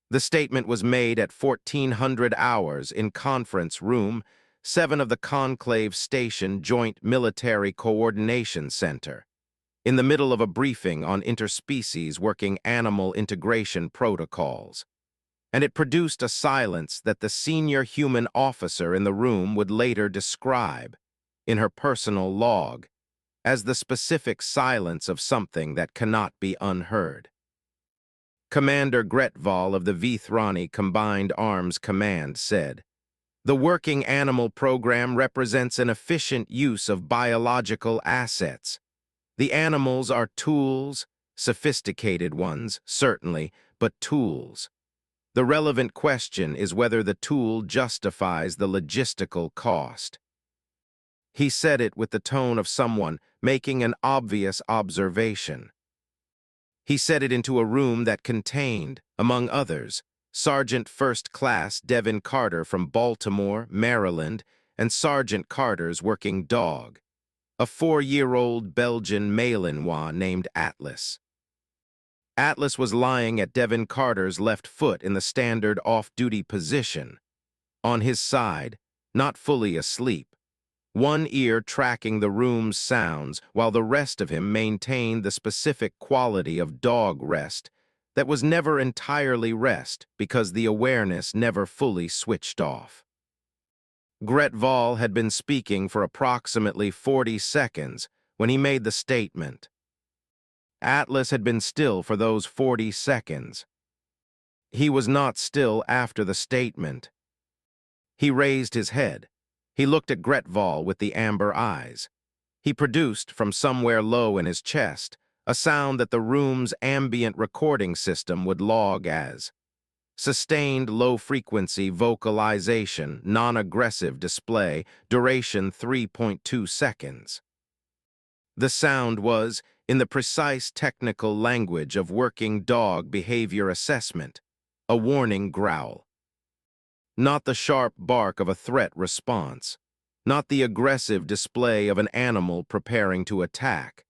The statement was made at 1400 hours in Conference Room 7 of the Conclave Station Joint Military Coordination Center, in the middle of a briefing on interspecies working animal integration protocols. And it produced a silence that the senior human officer in the room would later describe, in her personal log, as the specific silence of something that cannot be unheard. Commander Gretval of the Vithrani Combined Arms Command said, "The working animal program represents an efficient use of biological assets. The animals are tools, sophisticated ones, certainly, but tools. The relevant question is whether the tool justifies the logistical cost." He said it with the tone of someone making an obvious observation. He said it into a room that contained, among others, Sergeant First Class Devin Carter from Baltimore, Maryland, and Sergeant Carter's working dog, a 4-year-old Belgian Malinois named Atlas. Atlas was lying at Devin Carter's left foot in the standard off-duty position, on his side, not fully asleep, one ear tracking the room's sounds while the rest of him maintained the specific quality of dog rest that was never entirely rest because the awareness never fully switched off. Gretval had been speaking for approximately 40 seconds when he made the statement. Atlas had been still for those 40 seconds. He was not still after the statement. He raised his head. He looked at Gretval with the amber eyes. He produced, from somewhere low in his chest, a sound that the room's ambient recording system would log as sustained low-frequency vocalization, non-aggressive display, duration 3.2 seconds. The sound was, in the precise technical language of working dog behavior assessment, a warning growl. Not the sharp bark of a threat response, not the aggressive display of an animal preparing to attack.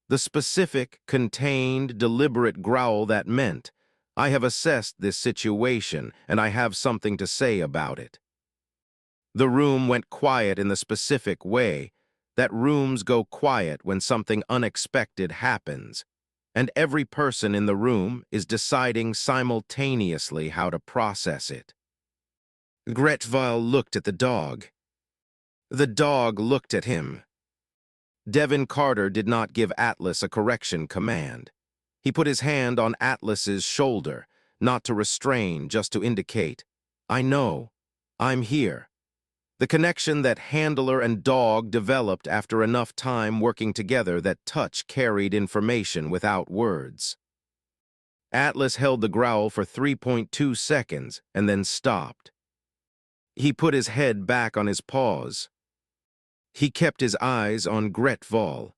The specific, contained, deliberate growl that meant, "I have assessed this situation and I have something to say about it." The room went quiet in the specific way that rooms go quiet when something unexpected happens, and every person in the room is deciding simultaneously how to process it. Gretval looked at the dog. The dog looked at him. Devin Carter did not give Atlas a correction command. He put his hand on Atlas's shoulder, not to restrain, just to indicate, "I know. I'm here." The connection that handler and dog developed after enough time working together that touch carried information without words. Atlas held the growl for 3.2 seconds and then stopped. He put his head back on his paws. He kept his eyes on Gretval.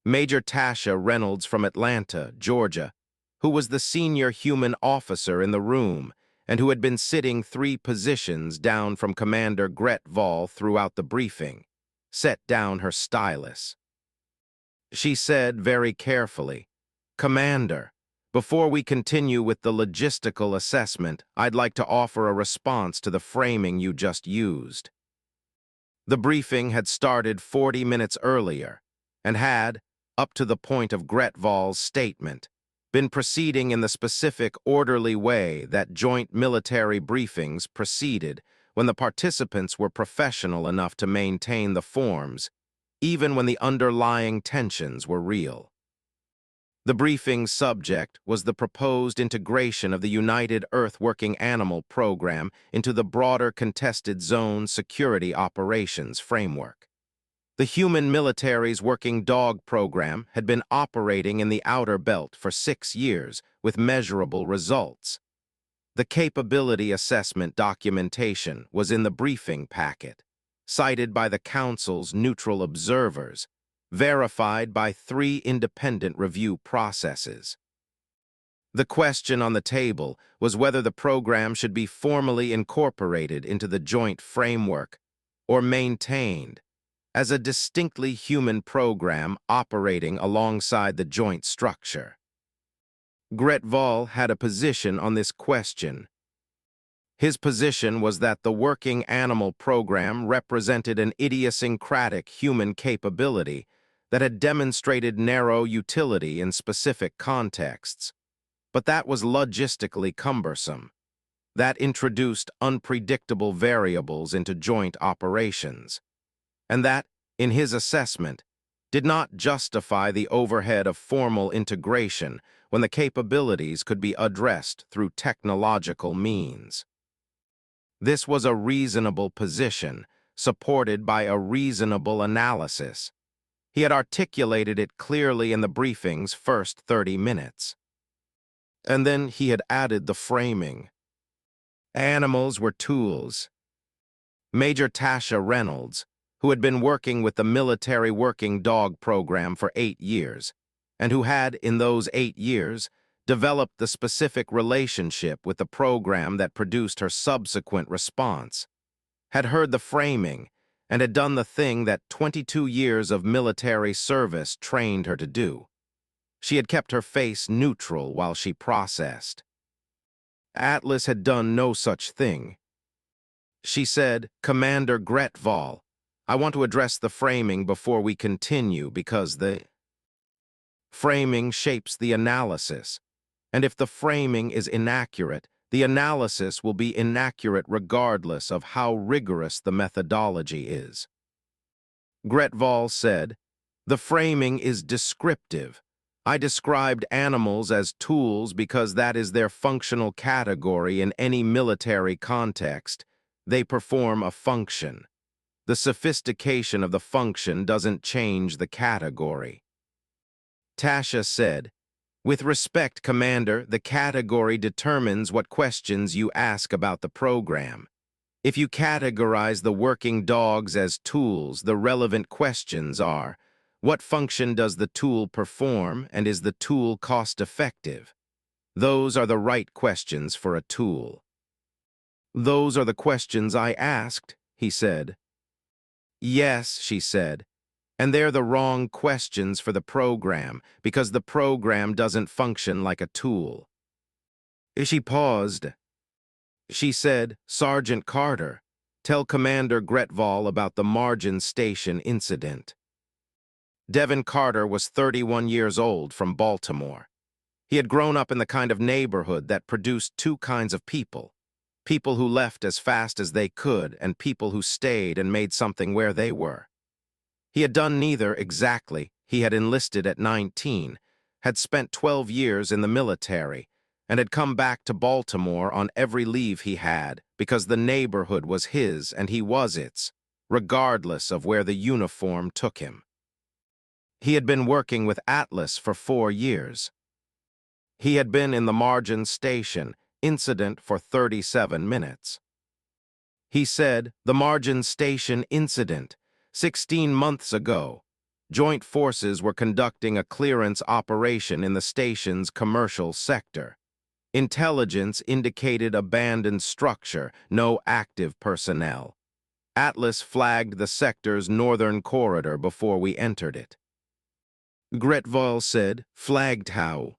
Major Tasha Reynolds from Atlanta, Georgia, who was the senior human officer in the room and who had been sitting 3 positions down from Commander Gretval throughout the briefing, set down her stylus. She said very carefully, "Commander, before we continue with the logistical assessment, I'd like to offer a response to the framing you just used." The briefing had started 40 minutes earlier and had, up to the point of Gretval's statement, been proceeding in the specific orderly way that joint military briefings proceeded when the participants were professional enough to maintain the forms, even when the underlying tensions were real. The briefing's subject was the proposed integration of the United Earth Working Animal Program into the broader Contested Zone Security Operations framework. The human military's Working Dog Program had been operating in the Outer Belt for 6 years with measurable results. The capability assessment documentation was in the briefing packet, cited by the Council's neutral observers, verified by 3 independent review processes. The question on the table was whether the program should be formally incorporated into the joint framework or maintained as a distinctly human program operating alongside the joint structure. Gretval had a position on this question. His position was that the working animal program represented an idiosyncratic human capability that had demonstrated narrow utility in specific contexts. But that was logistically cumbersome. That introduced unpredictable variables into joint operations. And that, in his assessment, did not justify the overhead of formal integration when the capabilities could be addressed through technological means. This was a reasonable position, supported by a reasonable analysis. He had articulated it clearly in the briefing's first 30 minutes. And then he had added the framing. Animals were tools. Major Tasha Reynolds, who had been working with the military working dog program for 8 years, and who had, in those 8 years, developed the specific relationship with the program that produced her subsequent response, had heard the framing, and had done the thing that 22 years of military service trained her to do. She had kept her face neutral while she processed. Atlas had done no such thing. She said, "Commander Gretval, I want to address the framing before we continue because the framing shapes the analysis, and if the framing is inaccurate, the analysis will be inaccurate regardless of how rigorous the methodology is." Gretval said, "The framing is descriptive. I described animals as tools because that is their functional category in any military context. They perform a function. The sophistication of the function doesn't change the category." Tasha said, "With respect, Commander, the category determines what questions you ask about the program. If you categorize the working dogs as tools, the relevant questions are, what function does the tool perform, and is the tool cost-effective? Those are the right questions for a tool." "Those are the questions I asked," he said. "Yes," she said, "and they're the wrong questions for the program because the program doesn't function like a tool." She paused. She said, "Sergeant Carter, tell Commander Gretval about the Margin Station incident." Devin Carter was 31 years old from Baltimore. He had grown up in the kind of neighborhood that produced two kinds of people: people who left as fast as they could and people who stayed and made something where they were. He had done neither exactly. He had enlisted at 19, had spent 12 years in the military, and had come back to Baltimore on every leave he had because the neighborhood was his and he was its, regardless of where the uniform took him. He had been working with Atlas for 4 years. He had been in the Margin Station incident for 37 minutes. He said, "The Margin Station incident, 16 months ago. Joint forces were conducting a clearance operation in the station's commercial sector. Intelligence indicated abandoned structure, no active personnel. Atlas flagged the sector's northern corridor before we entered it." Gretval said, "Flagged how?"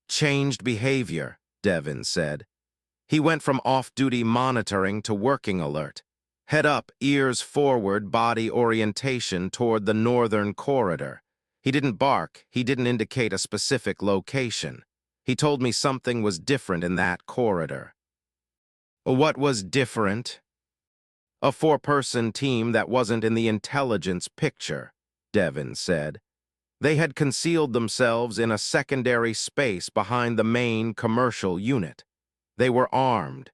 "Changed behavior," Devin said. "He went from off-duty monitoring to working alert. Head up, ears forward, body orientation toward the northern corridor. He didn't bark, he didn't indicate a specific location. He told me something was different in that corridor." "What was different?" "A 4-person team that wasn't in the intelligence picture," Devin said. "They had concealed themselves in a secondary space behind the main commercial unit. They were armed.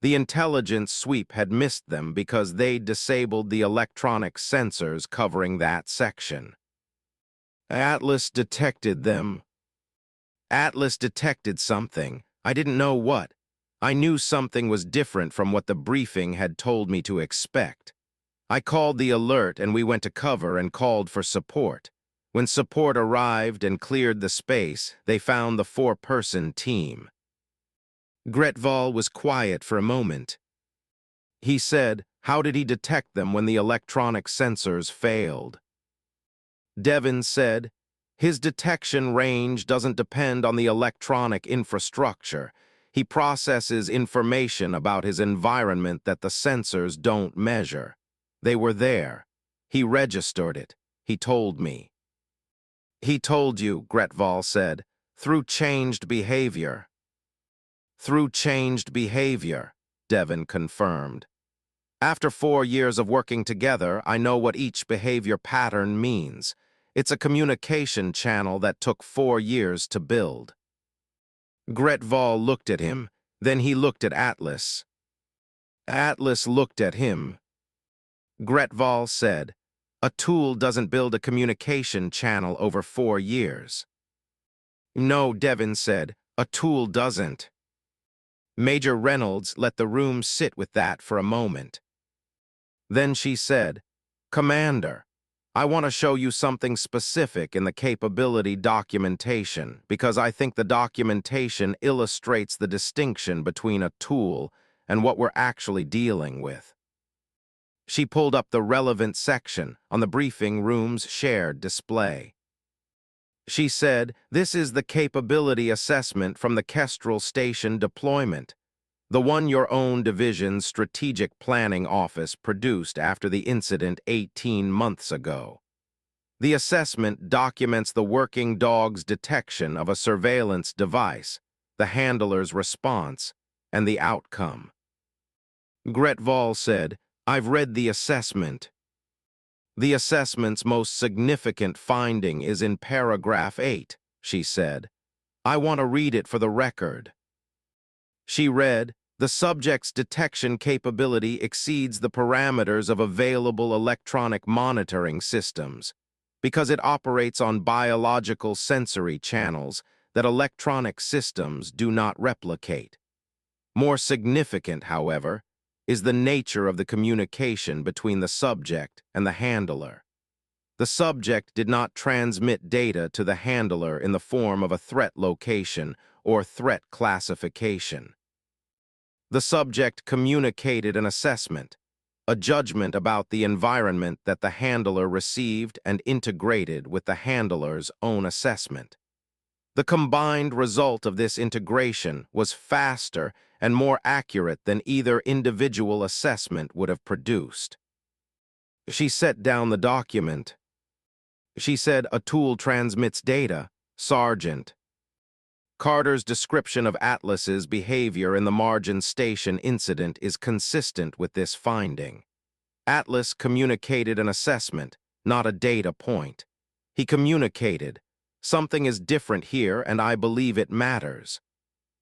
The intelligence sweep had missed them because they disabled the electronic sensors covering that section. Atlas detected them. Atlas detected something. I didn't know what. I knew something was different from what the briefing had told me to expect. I called the alert and we went to cover and called for support. When support arrived and cleared the space, they found the 4-person team." Gretval was quiet for a moment. He said, "How did he detect them when the electronic sensors failed?" Devin said, His detection range doesn't depend on the electronic infrastructure. He processes information about his environment that the sensors don't measure. They were there. He registered it. He told me. He told you, Gretval said, through changed behavior. Through changed behavior, Devon confirmed. After 4 years of working together, I know what each behavior pattern means. It's a communication channel that took 4 years to build. Gretval looked at him, then he looked at Atlas. Atlas looked at him. Gretval said, "A tool doesn't build a communication channel over 4 years." "No," Devon said, "a tool doesn't." Major Reynolds let the room sit with that for a moment. Then she said, "Commander, I want to show you something specific in the capability documentation because I think the documentation illustrates the distinction between a tool and what we're actually dealing with." She pulled up the relevant section on the briefing room's shared display. She said, "This is the capability assessment from the Kestrel Station deployment, the one your own division's strategic planning office produced after the incident 18 months ago. The assessment documents the working dog's detection of a surveillance device, the handler's response, and the outcome." Gretval said, "I've read the assessment." "The assessment's most significant finding is in paragraph 8, she said. "I want to read it for the record." She read, "The subject's detection capability exceeds the parameters of available electronic monitoring systems because it operates on biological sensory channels that electronic systems do not replicate. More significant, however, is the nature of the communication between the subject and the handler. The subject did not transmit data to the handler in the form of a threat location or threat classification. The subject communicated an assessment, a judgment about the environment that the handler received and integrated with the handler's own assessment. The combined result of this integration was faster and more accurate than either individual assessment would have produced." She set down the document. She said, "A tool transmits data, Sergeant." Carter's description of Atlas's behavior in the Margin Station incident is consistent with this finding. Atlas communicated an assessment, not a data point. He communicated, "Something is different here, and I believe it matters."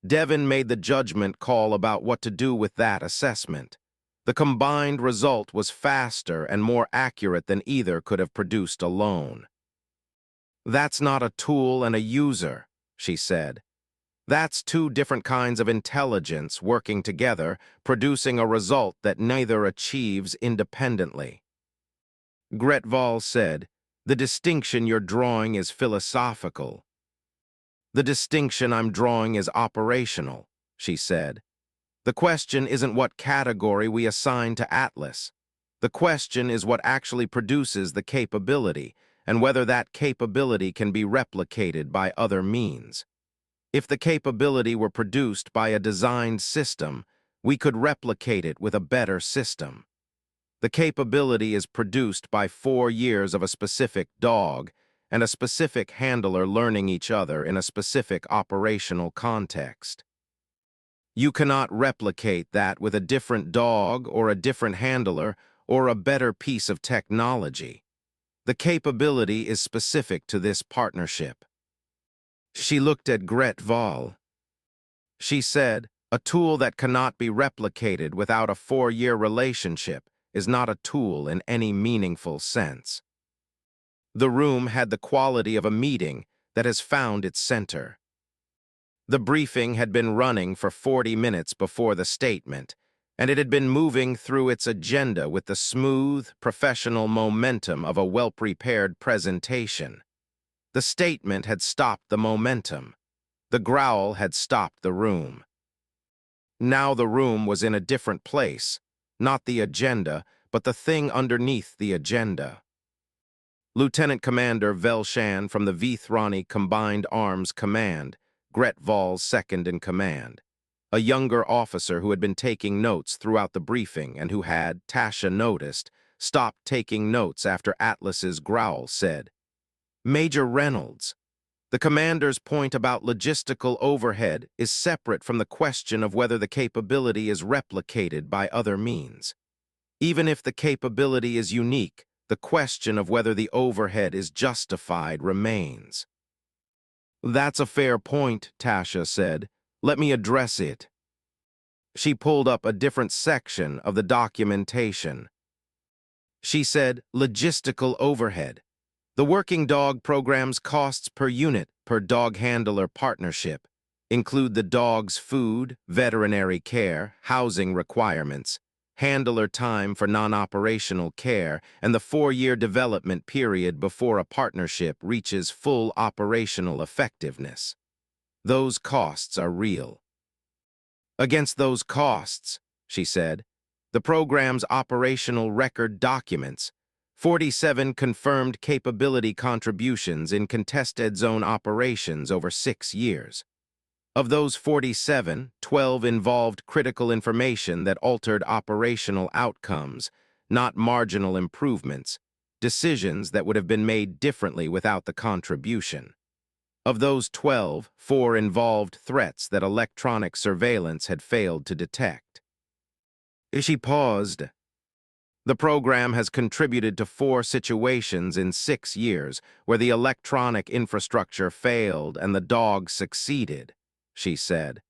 Devon made the judgment call about what to do with that assessment. The combined result was faster and more accurate than either could have produced alone. "That's not a tool and a user," she said. "That's two different kinds of intelligence working together, producing a result that neither achieves independently." Gretval said, "The distinction you're drawing is philosophical." "The distinction I'm drawing is operational," she said. "The question isn't what category we assign to Atlas. The question is what actually produces the capability, and whether that capability can be replicated by other means. If the capability were produced by a designed system, we could replicate it with a better system. The capability is produced by 4 years of a specific dog and a specific handler learning each other in a specific operational context. You cannot replicate that with a different dog or a different handler or a better piece of technology. The capability is specific to this partnership." She looked at Gretval. She said, "A tool that cannot be replicated without a 4-year relationship is not a tool in any meaningful sense." The room had the quality of a meeting that has found its center. The briefing had been running for 40 minutes before the statement, and it had been moving through its agenda with the smooth, professional momentum of a well-prepared presentation. The statement had stopped the momentum. The growl had stopped the room. Now the room was in a different place, not the agenda, but the thing underneath the agenda. Lieutenant Commander Velshan from the Vithrani Combined Arms Command, Gretval's second in command. A younger officer who had been taking notes throughout the briefing and who had, Tasha noticed, stopped taking notes after Atlas's growl said, "Major Reynolds, the commander's point about logistical overhead is separate from the question of whether the capability is replicated by other means. Even if the capability is unique, the question of whether the overhead is justified remains." "That's a fair point," Tasha said. "Let me address it." She pulled up a different section of the documentation. She said, "Logistical overhead. The working dog program's costs per unit per dog handler partnership include the dog's food, veterinary care, housing requirements, handler time for non-operational care, and the 4-year development period before a partnership reaches full operational effectiveness. Those costs are real." "Against those costs," she said, "the program's operational record documents 47 confirmed capability contributions in contested zone operations over 6 years. Of those 47, 12 involved critical information that altered operational outcomes, not marginal improvements, decisions that would have been made differently without the contribution. Of those 12, 4 involved threats that electronic surveillance had failed to detect." She paused. "The program has contributed to 4 situations in 6 years where the electronic infrastructure failed and the dog succeeded," she said.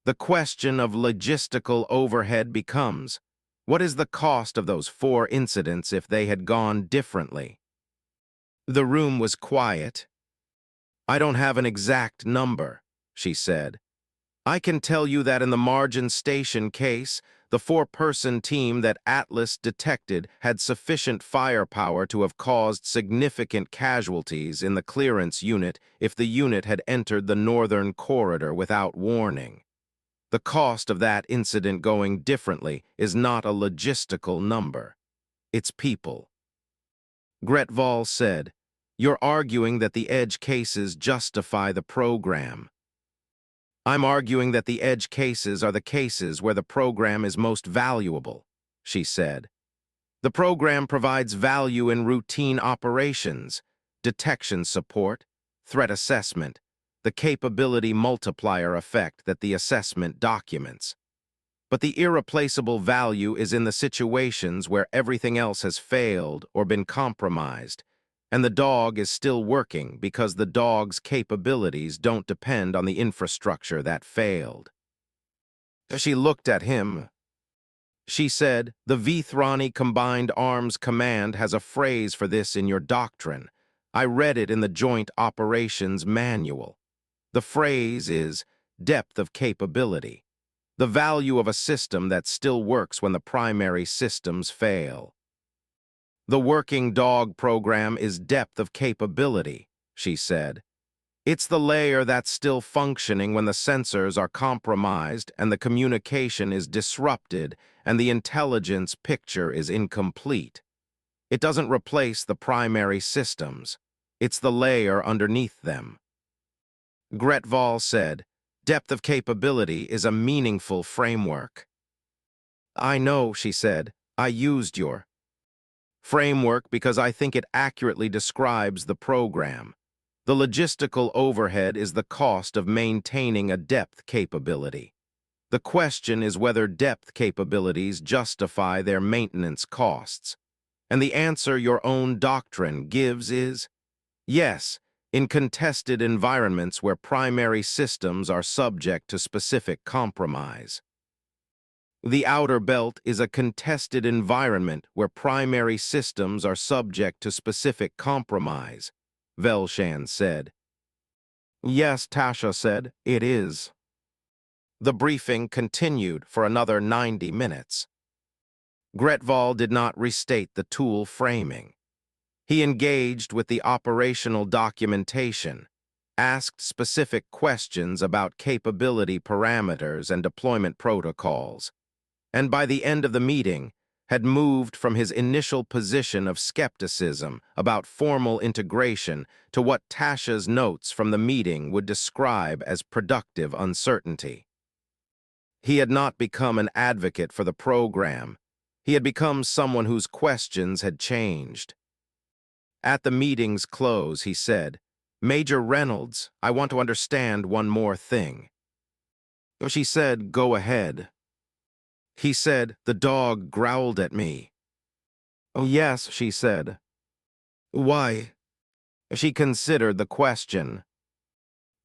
"The question of logistical overhead becomes, what is the cost of those 4 incidents if they had gone differently?" The room was quiet. "I don't have an exact number," she said. "I can tell you that in the Margin Station case, the 4-person team that Atlas detected had sufficient firepower to have caused significant casualties in the clearance unit if the unit had entered the northern corridor without warning. The cost of that incident going differently is not a logistical number. It's people." Gretval said, "You're arguing that the edge cases justify the program." "I'm arguing that the edge cases are the cases where the program is most valuable," she said. "The program provides value in routine operations, detection support, threat assessment, the capability multiplier effect that the assessment documents. But the irreplaceable value is in the situations where everything else has failed or been compromised, and the dog is still working because the dog's capabilities don't depend on the infrastructure that failed." She looked at him. She said, "The Vithrani Combined Arms Command has a phrase for this in your doctrine. I read it in the Joint Operations Manual. The phrase is depth of capability, the value of a system that still works when the primary systems fail. The working dog program is depth of capability," she said. "It's the layer that's still functioning when the sensors are compromised and the communication is disrupted and the intelligence picture is incomplete. It doesn't replace the primary systems. It's the layer underneath them." Gretval said, "Depth of capability is a meaningful framework." "I know," she said. "I used your framework because I think it accurately describes the program. The logistical overhead is the cost of maintaining a depth capability. The question is whether depth capabilities justify their maintenance costs. And the answer your own doctrine gives is, yes, in contested environments where primary systems are subject to specific compromise. The outer belt is a contested environment where primary systems are subject to specific compromise," Velshan said. "Yes," Tasha said, "it is." The briefing continued for another 90 minutes. Gretval did not restate the tool framing. He engaged with the operational documentation, asked specific questions about capability parameters and deployment protocols, and by the end of the meeting, had moved from his initial position of skepticism about formal integration to what Tasha's notes from the meeting would describe as productive uncertainty. He had not become an advocate for the program. He had become someone whose questions had changed. At the meeting's close, he said, "Major Reynolds, I want to understand one more thing." She said, "Go ahead." He said, "The dog growled at me." "Oh, yes," she said. "Why?" She considered the question.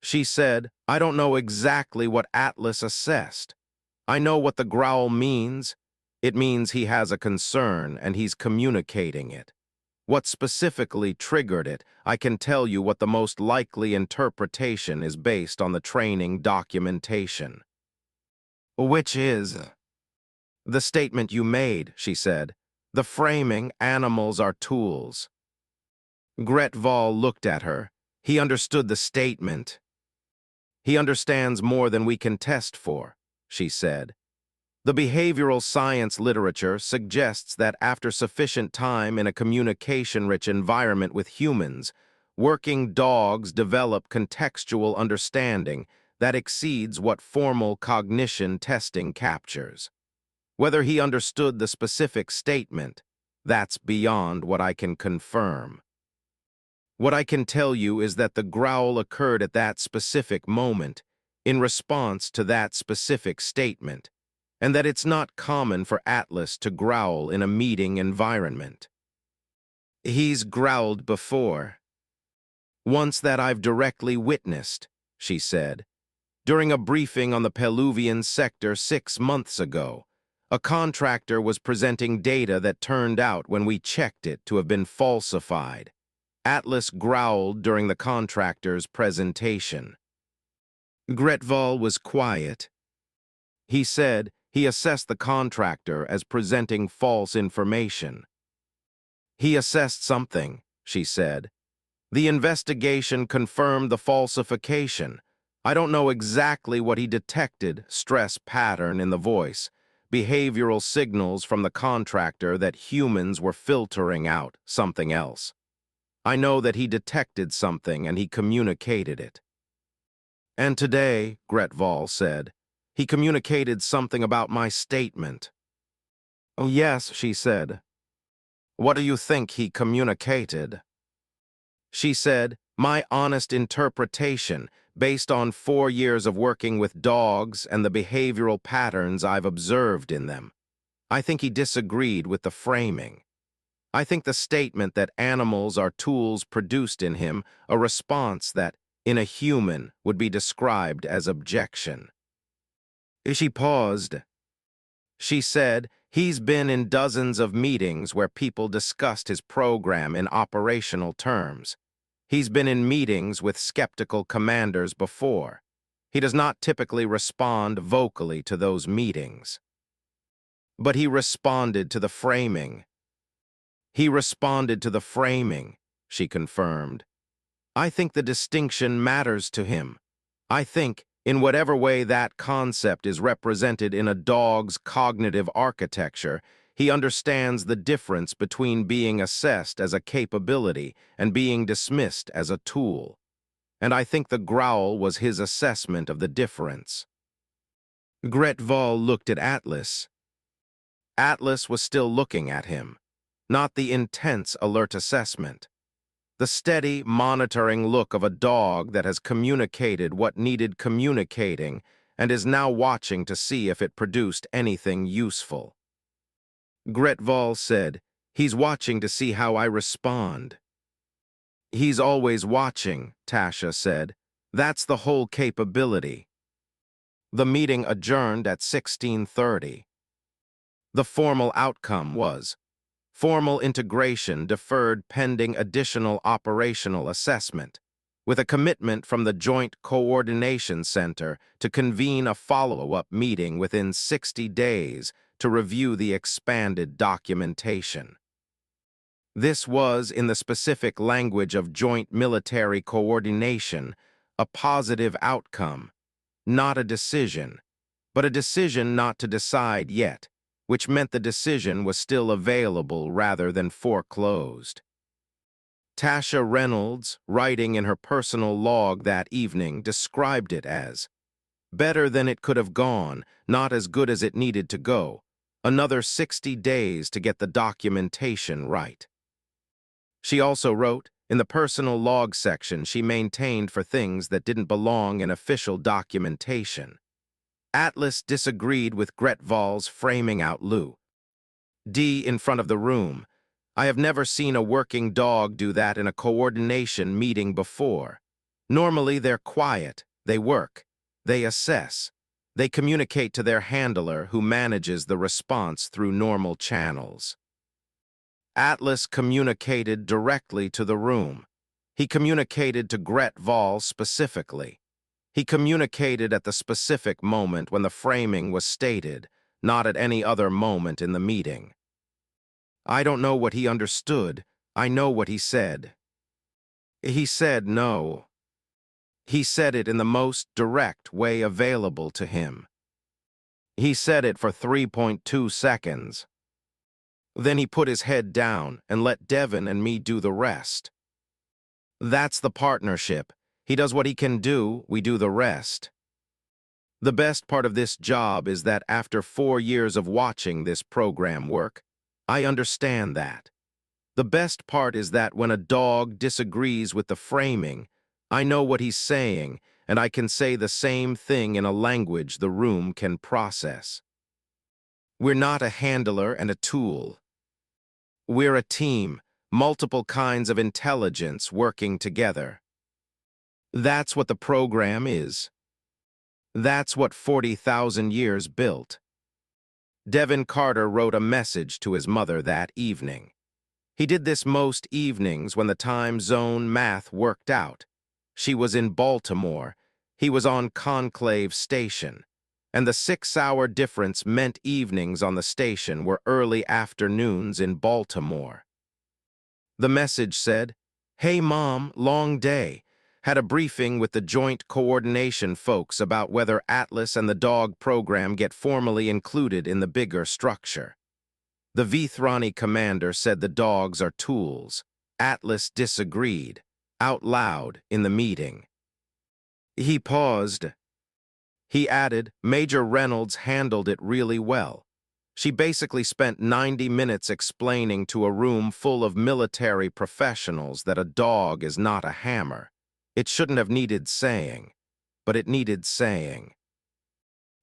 She said, "I don't know exactly what Atlas assessed. I know what the growl means. It means he has a concern and he's communicating it. What specifically triggered it, I can tell you what the most likely interpretation is based on the training documentation." "Which is?" "The statement you made," she said. "The framing, animals are tools." Gretval looked at her. He understood the statement. "He understands more than we can test for," she said. "The behavioral science literature suggests that after sufficient time in a communication-rich environment with humans, working dogs develop contextual understanding that exceeds what formal cognition testing captures. Whether he understood the specific statement, that's beyond what I can confirm. What I can tell you is that the growl occurred at that specific moment, in response to that specific statement, and that it's not common for Atlas to growl in a meeting environment. He's growled before. Once that I've directly witnessed," she said. "During a briefing on the Peluvian sector 6 months ago, a contractor was presenting data that turned out when we checked it to have been falsified. Atlas growled during the contractor's presentation." Gretval was quiet. He said he assessed the contractor as presenting false information. "He assessed something," she said. "The investigation confirmed the falsification. I don't know exactly what he detected, stress pattern in the voice, behavioral signals from the contractor that humans were filtering out, something else. I know that he detected something and he communicated it." "And today," Gretval said, "he communicated something about my statement." "Oh, yes," she said. "What do you think he communicated?" She said, "My honest interpretation, based on 4 years of working with dogs and the behavioral patterns I've observed in them. I think he disagreed with the framing. I think the statement that animals are tools produced in him, a response that, in a human, would be described as objection." She paused. She said, "He's been in dozens of meetings where people discussed his program in operational terms. He's been in meetings with skeptical commanders before. He does not typically respond vocally to those meetings. But he responded to the framing." "He responded to the framing," she confirmed. "I think the distinction matters to him. I think, in whatever way that concept is represented in a dog's cognitive architecture, he understands the difference between being assessed as a capability and being dismissed as a tool. And I think the growl was his assessment of the difference." Gretval looked at Atlas. Atlas was still looking at him, not the intense, alert assessment. The steady, monitoring look of a dog that has communicated what needed communicating and is now watching to see if it produced anything useful. Gretval said, "He's watching to see how I respond." "He's always watching," Tasha said. "That's the whole capability." The meeting adjourned at 16:30. The formal outcome was formal integration deferred pending additional operational assessment, with a commitment from the Joint Coordination Center to convene a follow-up meeting within 60 days to review the expanded documentation. This was, in the specific language of joint military coordination, a positive outcome, not a decision, but a decision not to decide yet, which meant the decision was still available rather than foreclosed. Tasha Reynolds, writing in her personal log that evening, described it as better than it could have gone, not as good as it needed to go. Another 60 days to get the documentation right. She also wrote, in the personal log section she maintained for things that didn't belong in official documentation. Atlas disagreed with Gretval's framing out Lou. D in front of the room. I have never seen a working dog do that in a coordination meeting before. Normally they're quiet, they work, they assess, they communicate to their handler who manages the response through normal channels. Atlas communicated directly to the room. He communicated to Gretval specifically. He communicated at the specific moment when the framing was stated, not at any other moment in the meeting. I don't know what he understood. I know what he said. He said no. He said it in the most direct way available to him. He said it for 3.2 seconds. Then he put his head down and let Devin and me do the rest. That's the partnership. He does what he can do, we do the rest. The best part of this job is that after 4 years of watching this program work, I understand that. The best part is that when a dog disagrees with the framing, I know what he's saying, and I can say the same thing in a language the room can process. We're not a handler and a tool. We're a team, multiple kinds of intelligence working together. That's what the program is. That's what 40,000 years built. Devin Carter wrote a message to his mother that evening. He did this most evenings when the time zone math worked out. She was in Baltimore. He was on Conclave Station. And the 6-hour difference meant evenings on the station were early afternoons in Baltimore. The message said, "Hey Mom, long day. Had a briefing with the joint coordination folks about whether Atlas and the dog program get formally included in the bigger structure. The Vithrani commander said the dogs are tools. Atlas disagreed, out loud, in the meeting." He paused. He added, "Major Reynolds handled it really well. She basically spent 90 minutes explaining to a room full of military professionals that a dog is not a hammer. It shouldn't have needed saying, but it needed saying."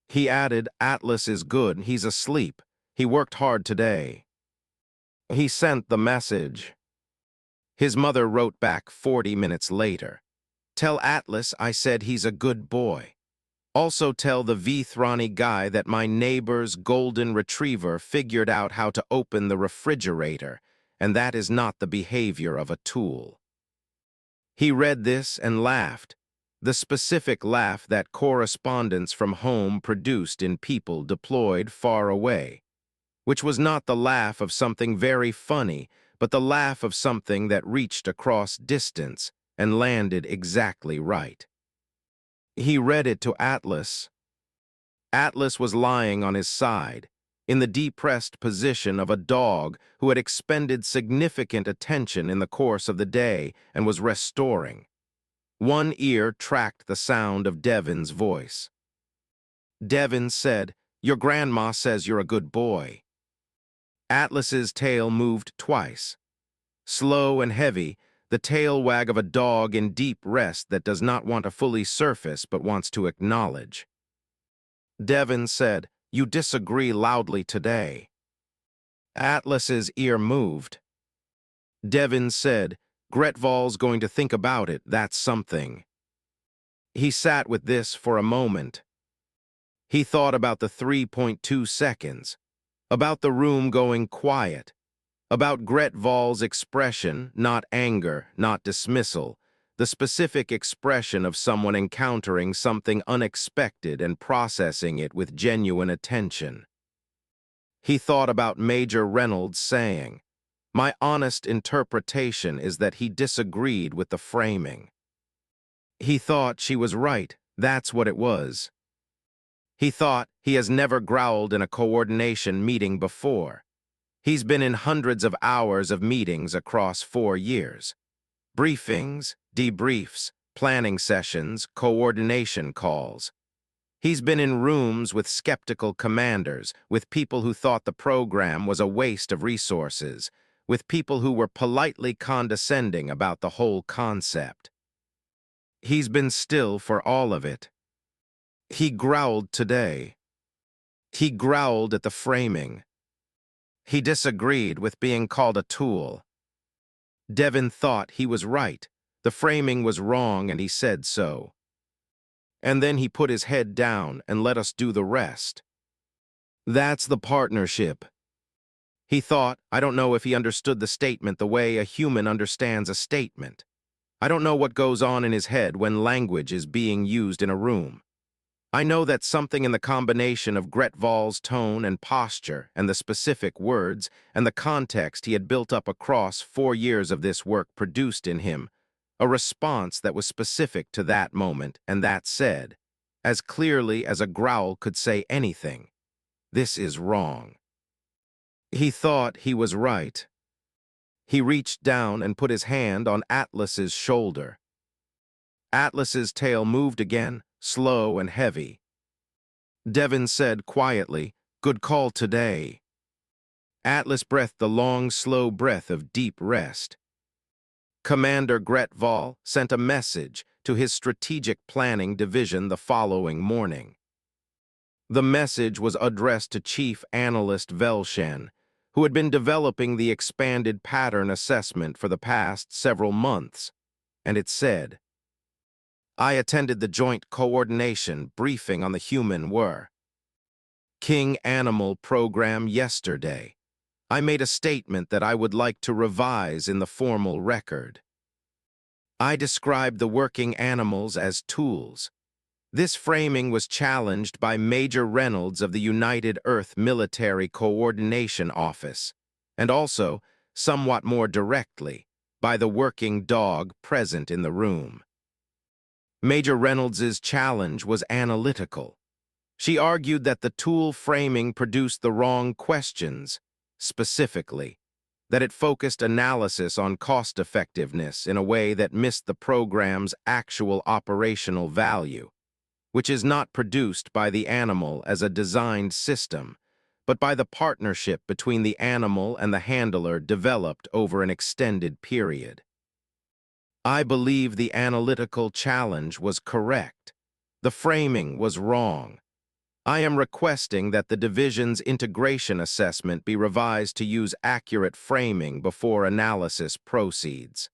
He added, "Atlas is good, he's asleep. He worked hard today." He sent the message. His mother wrote back 40 minutes later, "Tell Atlas I said he's a good boy. Also tell the Vithrani guy that my neighbor's golden retriever figured out how to open the refrigerator, and that is not the behavior of a tool." He read this and laughed, the specific laugh that correspondence from home produced in people deployed far away, which was not the laugh of something very funny, but the laugh of something that reached across distance and landed exactly right. He read it to Atlas. Atlas was lying on his side, in the depressed position of a dog who had expended significant attention in the course of the day and was restoring. One ear tracked the sound of Devin's voice. Devin said, "Your grandma says you're a good boy." Atlas's tail moved twice. Slow and heavy, the tail wag of a dog in deep rest that does not want to fully surface but wants to acknowledge. Devin said, "You disagree loudly today." Atlas's ear moved. Devin said, "Gretval's going to think about it, that's something." He sat with this for a moment. He thought about the 3.2 seconds, about the room going quiet, about Gretval's expression, not anger, not dismissal, the specific expression of someone encountering something unexpected and processing it with genuine attention. He thought about Major Reynolds saying, "My honest interpretation is that he disagreed with the framing." He thought she was right, that's what it was. He thought he has never growled in a coordination meeting before. He's been in hundreds of hours of meetings across 4 years. Briefings, debriefs, planning sessions, coordination calls. He's been in rooms with skeptical commanders, with people who thought the program was a waste of resources, with people who were politely condescending about the whole concept. He's been still for all of it. He growled today. He growled at the framing. He disagreed with being called a tool. Devin thought he was right. The framing was wrong, and he said so. And then he put his head down and let us do the rest. That's the partnership. He thought, I don't know if he understood the statement the way a human understands a statement. I don't know what goes on in his head when language is being used in a room. I know that something in the combination of Gretval's tone and posture and the specific words and the context he had built up across 4 years of this work produced in him a response that was specific to that moment and that said, as clearly as a growl could say anything, this is wrong. He thought he was right. He reached down and put his hand on Atlas's shoulder. Atlas's tail moved again, slow and heavy. Devin said quietly, "Good call today." Atlas breathed the long, slow breath of deep rest. Commander Gretval sent a message to his strategic planning division the following morning. The message was addressed to Chief Analyst Velchen, who had been developing the expanded pattern assessment for the past several months, and it said, I attended the joint coordination briefing on the human King Animal program yesterday. I made a statement that I would like to revise in the formal record. I described the working animals as tools. This framing was challenged by Major Reynolds of the United Earth Military Coordination Office, and also, somewhat more directly, by the working dog present in the room. Major Reynolds's challenge was analytical. She argued that the tool framing produced the wrong questions, specifically, that it focused analysis on cost-effectiveness in a way that missed the program's actual operational value, which is not produced by the animal as a designed system, but by the partnership between the animal and the handler developed over an extended period. I believe the analytical challenge was correct. The framing was wrong. I am requesting that the division's integration assessment be revised to use accurate framing before analysis proceeds.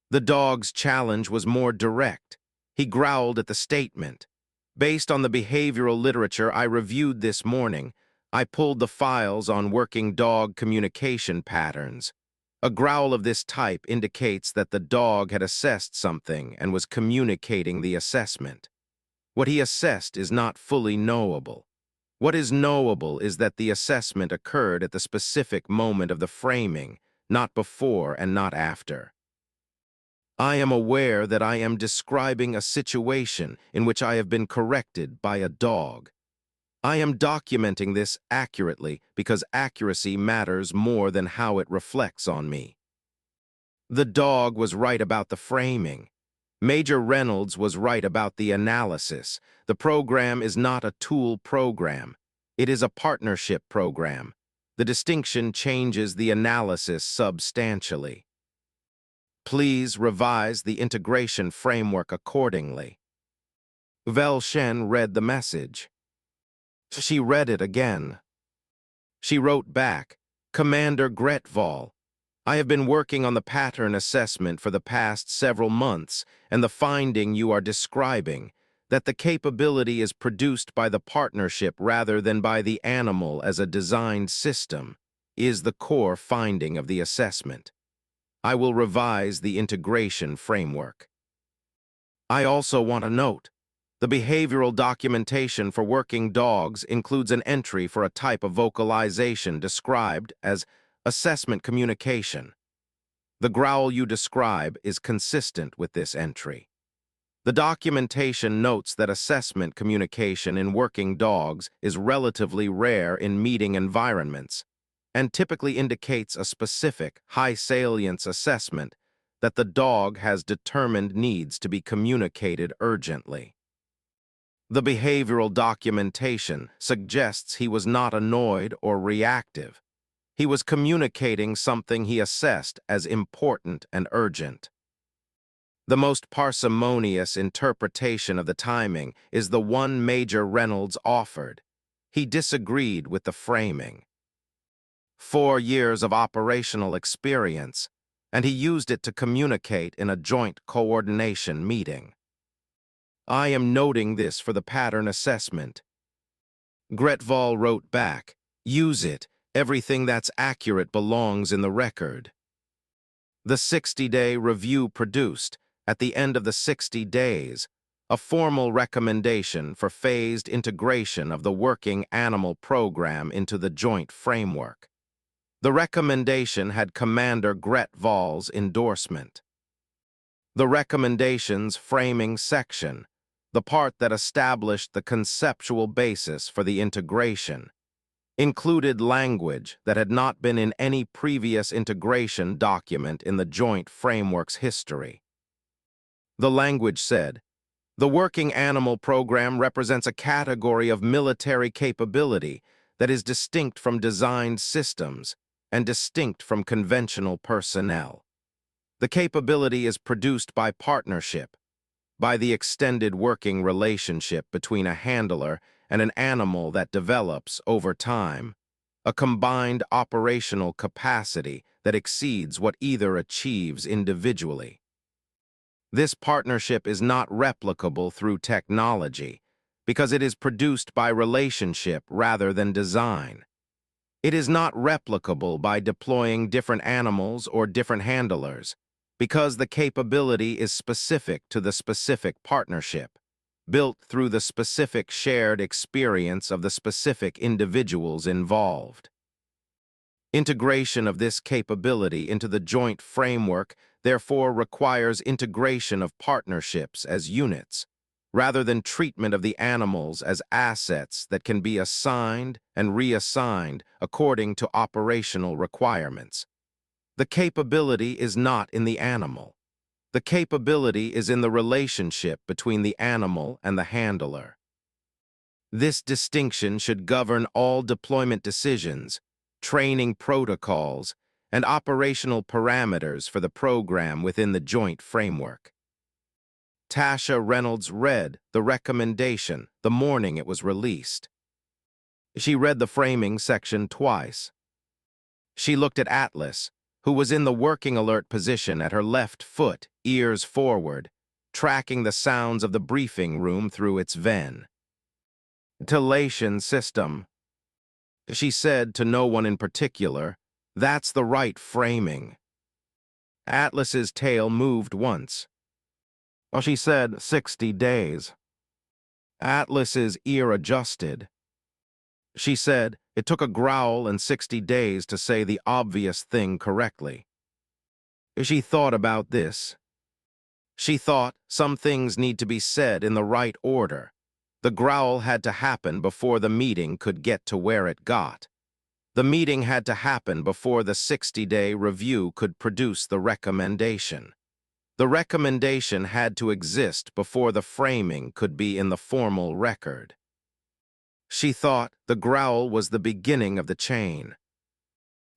The dog's challenge was more direct. He growled at the statement. Based on the behavioral literature I reviewed this morning, I pulled the files on working dog communication patterns. A growl of this type indicates that the dog had assessed something and was communicating the assessment. What he assessed is not fully knowable. What is knowable is that the assessment occurred at the specific moment of the framing, not before and not after. I am aware that I am describing a situation in which I have been corrected by a dog. I am documenting this accurately because accuracy matters more than how it reflects on me. The dog was right about the framing. Major Reynolds was right about the analysis. The program is not a tool program. It is a partnership program. The distinction changes the analysis substantially. Please revise the integration framework accordingly. Velchen read the message. She read it again. She wrote back, Commander Gretval, I have been working on the pattern assessment for the past several months, and the finding you are describing, that the capability is produced by the partnership rather than by the animal as a designed system, is the core finding of the assessment. I will revise the integration framework. I also want to note, the behavioral documentation for working dogs includes an entry for a type of vocalization described as assessment communication. The growl you describe is consistent with this entry. The documentation notes that assessment communication in working dogs is relatively rare in meeting environments and typically indicates a specific, high-salience assessment that the dog has determined needs to be communicated urgently. The behavioral documentation suggests he was not annoyed or reactive. He was communicating something he assessed as important and urgent. The most parsimonious interpretation of the timing is the one Major Reynolds offered. He disagreed with the framing. 4 years of operational experience, and he used it to communicate in a joint coordination meeting. I am noting this for the pattern assessment. Gretval wrote back, use it. Everything that's accurate belongs in the record. The 60-day review produced, at the end of the 60 days, a formal recommendation for phased integration of the working animal program into the joint framework. The recommendation had Commander Gretval's endorsement. The recommendation's framing section, the part that established the conceptual basis for the integration, included language that had not been in any previous integration document in the joint framework's history. The language said, the working animal program represents a category of military capability that is distinct from designed systems and distinct from conventional personnel. The capability is produced by partnership, by the extended working relationship between a handler and an animal that develops over time, a combined operational capacity that exceeds what either achieves individually. This partnership is not replicable through technology because it is produced by relationship rather than design. It is not replicable by deploying different animals or different handlers because the capability is specific to the specific partnership, built through the specific shared experience of the specific individuals involved. Integration of this capability into the joint framework therefore requires integration of partnerships as units, rather than treatment of the animals as assets that can be assigned and reassigned according to operational requirements. The capability is not in the animal. The capability is in the relationship between the animal and the handler. This distinction should govern all deployment decisions, training protocols, and operational parameters for the program within the joint framework. Tasha Reynolds read the recommendation the morning it was released. She read the framing section twice. She looked at Atlas, who was in the working alert position at her left foot, ears forward, tracking the sounds of the briefing room through its ventilation system. She said to no one in particular, "That's the right framing." Atlas's tail moved once. Well, she said 60 days. Atlas's ear adjusted. She said it took a growl and 60 days to say the obvious thing correctly. She thought about this. She thought some things need to be said in the right order. The growl had to happen before the meeting could get to where it got. The meeting had to happen before the 60-day review could produce the recommendation. The recommendation had to exist before the framing could be in the formal record. She thought the growl was the beginning of the chain.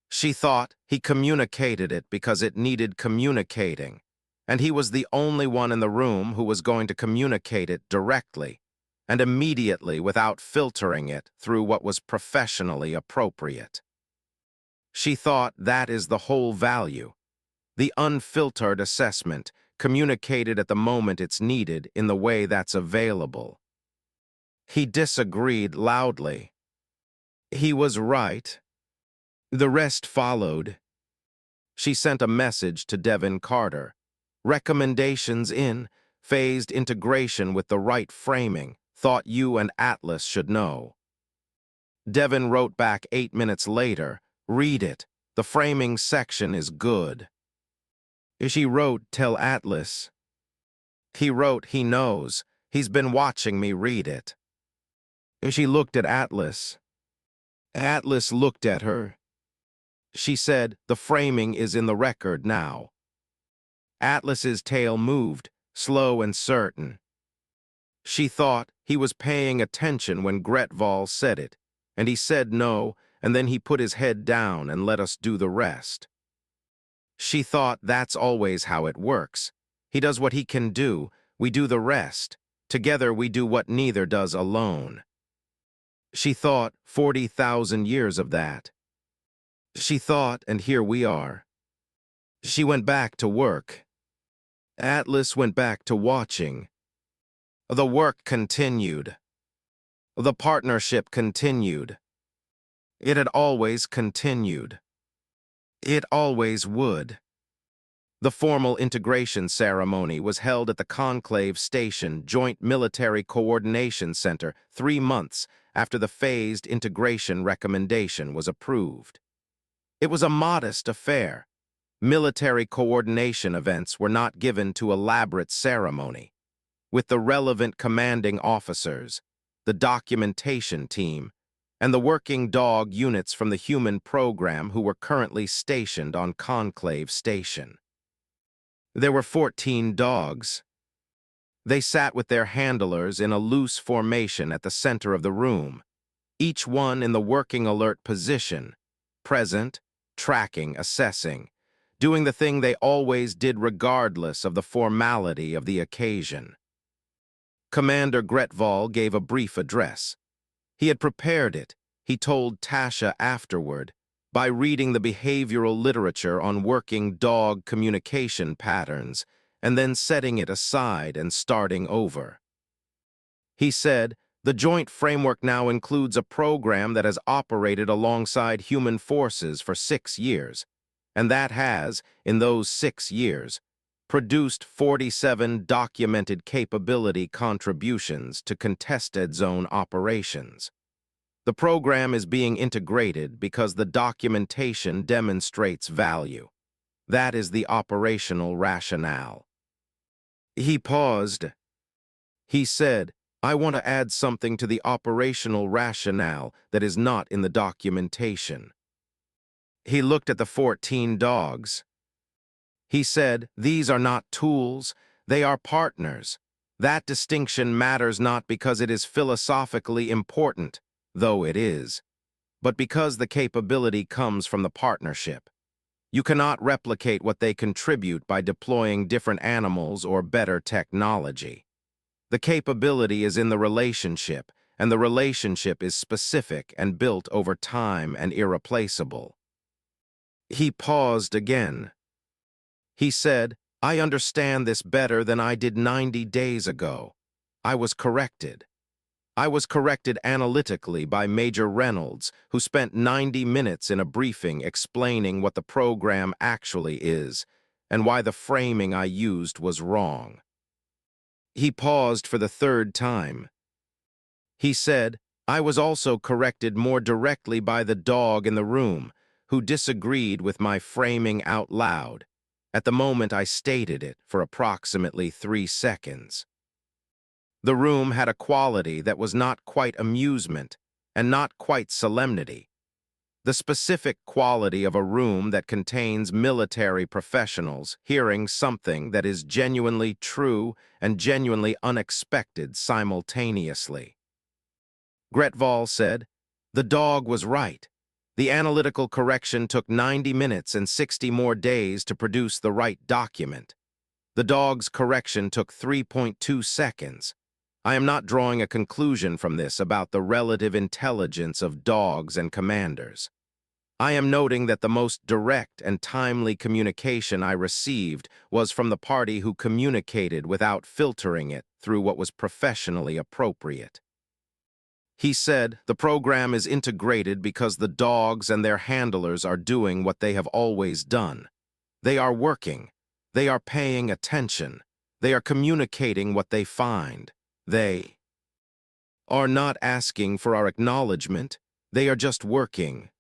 She thought he communicated it because it needed communicating, and he was the only one in the room who was going to communicate it directly and immediately without filtering it through what was professionally appropriate. She thought that is the whole value. The unfiltered assessment, communicated at the moment it's needed in the way that's available. He disagreed loudly. He was right. The rest followed. She sent a message to Devin Carter. Recommendations in, phased integration with the right framing, thought you and Atlas should know. Devin wrote back 8 minutes later, read it. The framing section is good. She wrote, tell Atlas. He wrote he knows. He's been watching me read it. She looked at Atlas. Atlas looked at her. She said, the framing is in the record now. Atlas's tail moved, slow and certain. She thought he was paying attention when Gretval said it, and he said no, and then he put his head down and let us do the rest. She thought that's always how it works. He does what he can do, we do the rest. Together we do what neither does alone. She thought 40,000 years of that. She thought, and here we are. She went back to work. Atlas went back to watching. The work continued. The partnership continued. It had always continued. It always would. The formal integration ceremony was held at the Conclave Station Joint Military Coordination Center 3 months after the phased integration recommendation was approved. It was a modest affair. Military coordination events were not given to elaborate ceremony. With the relevant commanding officers, the documentation team, and the working dog units from the human program who were currently stationed on Conclave Station. There were 14 dogs. They sat with their handlers in a loose formation at the center of the room, each one in the working alert position, present, tracking, assessing, doing the thing they always did regardless of the formality of the occasion. Commander Gretval gave a brief address. He had prepared it, he told Tasha afterward, by reading the behavioral literature on working dog communication patterns and then setting it aside and starting over. He said, the joint framework now includes a program that has operated alongside human forces for 6 years, and that has, in those 6 years, produced 47 documented capability contributions to contested zone operations. The program is being integrated because the documentation demonstrates value. That is the operational rationale. He paused. He said, I want to add something to the operational rationale that is not in the documentation. He looked at the 14 dogs. He said, these are not tools, they are partners. That distinction matters not because it is philosophically important, though it is, but because the capability comes from the partnership. You cannot replicate what they contribute by deploying different animals or better technology. The capability is in the relationship, and the relationship is specific and built over time and irreplaceable. He paused again. He said, I understand this better than I did 90 days ago. I was corrected. I was corrected analytically by Major Reynolds, who spent 90 minutes in a briefing explaining what the program actually is and why the framing I used was wrong. He paused for the 3rd time. He said, I was also corrected more directly by the dog in the room, who disagreed with my framing out loud. At the moment I stated it for approximately 3 seconds. The room had a quality that was not quite amusement and not quite solemnity. The specific quality of a room that contains military professionals hearing something that is genuinely true and genuinely unexpected simultaneously. Gretval said, the dog was right. The analytical correction took 90 minutes and 60 more days to produce the right document. The dog's correction took 3.2 seconds. I am not drawing a conclusion from this about the relative intelligence of dogs and commanders. I am noting that the most direct and timely communication I received was from the party who communicated without filtering it through what was professionally appropriate. He said, the program is integrated because the dogs and their handlers are doing what they have always done. They are working. They are paying attention. They are communicating what they find. They are not asking for our acknowledgement. They are just working.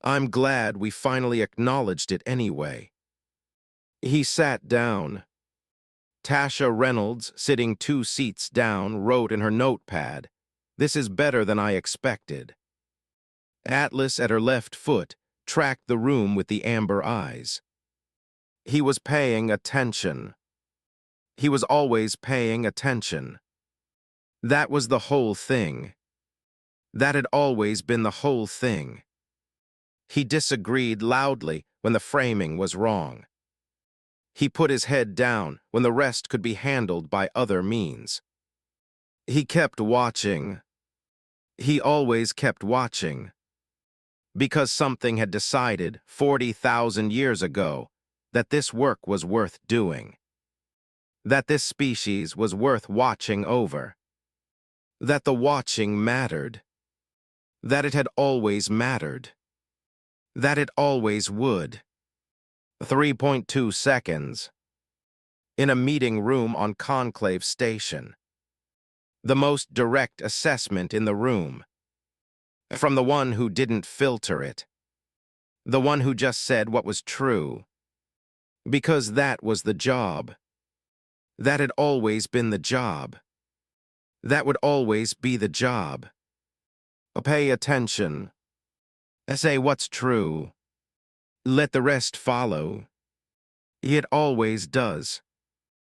I'm glad we finally acknowledged it anyway. He sat down. Tasha Reynolds, sitting 2 seats down, wrote in her notepad, "This is better than I expected." Atlas, at her left foot, tracked the room with the amber eyes. He was paying attention. He was always paying attention. That was the whole thing. That had always been the whole thing. He disagreed loudly when the framing was wrong. He put his head down when the rest could be handled by other means. He kept watching. He always kept watching. Because something had decided 40,000 years ago that this work was worth doing. That this species was worth watching over. That the watching mattered. That it had always mattered. That it always would. 3.2 seconds. In a meeting room on Conclave Station. The most direct assessment in the room. From the one who didn't filter it. The one who just said what was true. Because that was the job. That had always been the job. That would always be the job. Pay attention. Say what's true. Let the rest follow. It always does.